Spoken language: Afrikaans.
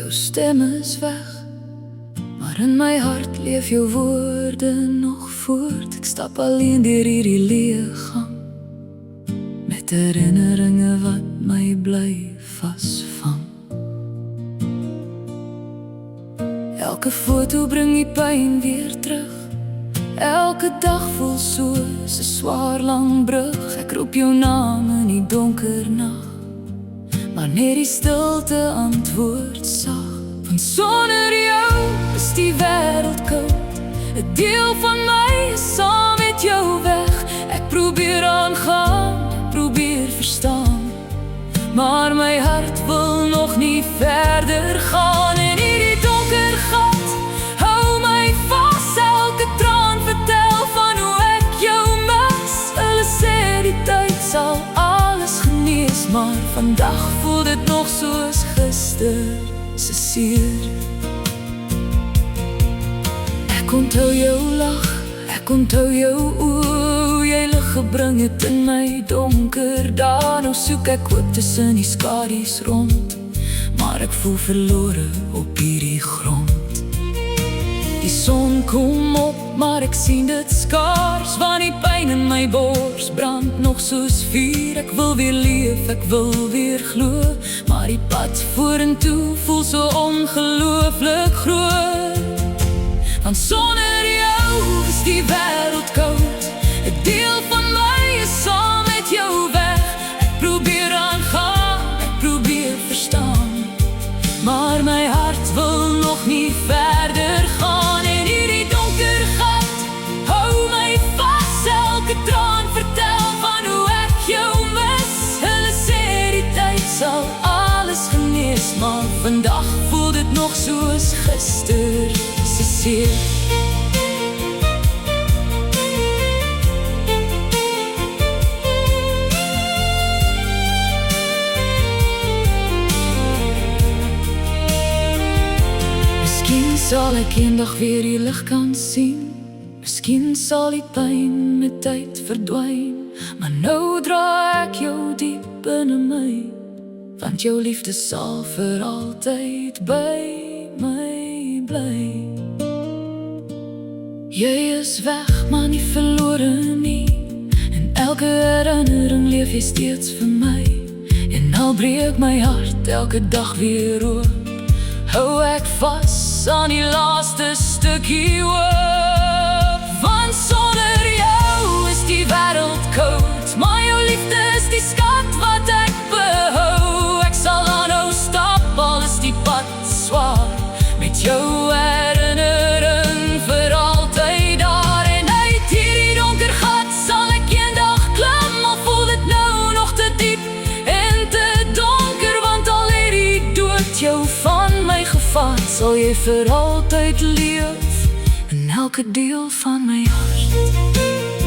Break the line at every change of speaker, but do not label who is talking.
Jou stem is weg, maar in my hart leef jou woorde nog voort. Ek stap alleen deur hierdie leë gang, met herinneringe wat my bly vasvang. Elke foto bring die pyn weer terug. Elke dag voel soos 'n swaar lang brug. Ek roep jou naam in die donker nag, maar net die stilte antwoord sag. Want sonder jou is die wêreld koud. 'n Deel van my is saam met jou weg. Ek probeer aangaan, probeer verstaan, maar my hart wil nog nie verder gaan. In hierdie donker gat hou my vas. Elke traan vertel van hoe ek jou mis. Hulle sê die tyd sal alles genees, maar vandag voel dit nog soos gister se seer. Ek onthou jou lag, ek onthou jou oë, jy lig gebring het in my donker dae. Nou soek ek hoop tussen die skadu's rond, maar ek voel verlore op hierdie grond. Die son kom op, maar ek sien dit skaars, want die pyn in my bors brand nog soos vuur. Ek wil weer leef, ek wil weer glo, maar die pad vorentoe voel so ongelooflik groot. Want sonder jou is die wêreld koud. 'n Deel van my is saam met jou weg. Ek probeer aangaan, ek probeer verstaan, maar my hart wil nog nie verder gaan. In hierdie donker gat hou my vas. Elke traan vertel van hoe ek jou mis. Hulle sê die tyd sal alles genees, maar vandag voel dit nog soos gister se seer. Miskien sal ek eendag weer die lig kan sien. Miskien sal die pyn met tyd verdwyn. Maar nou dra ek jou diep binne my, want jou liefde sal vir altyd by my bly. Jy is weg, maar nie verlore nie. En elke herinnering leef jy steeds vir my. En al breek my hart elke dag weer oop, hou ek vas aan die laaste stukkie hoop. Want sonder jou is die wêreld koud, maar jou liefde is die skat wat ek behou. Ek sal aanhou stap, al is die pad swaar, met jou herinnering vir altyd daar. En uit hierdie donker gat sal ek eendag klim, al voel dit nou nog te diep en te donker. Want al het die dood jou van my gevat, sal jy vir altyd leef in elke deel van my hart.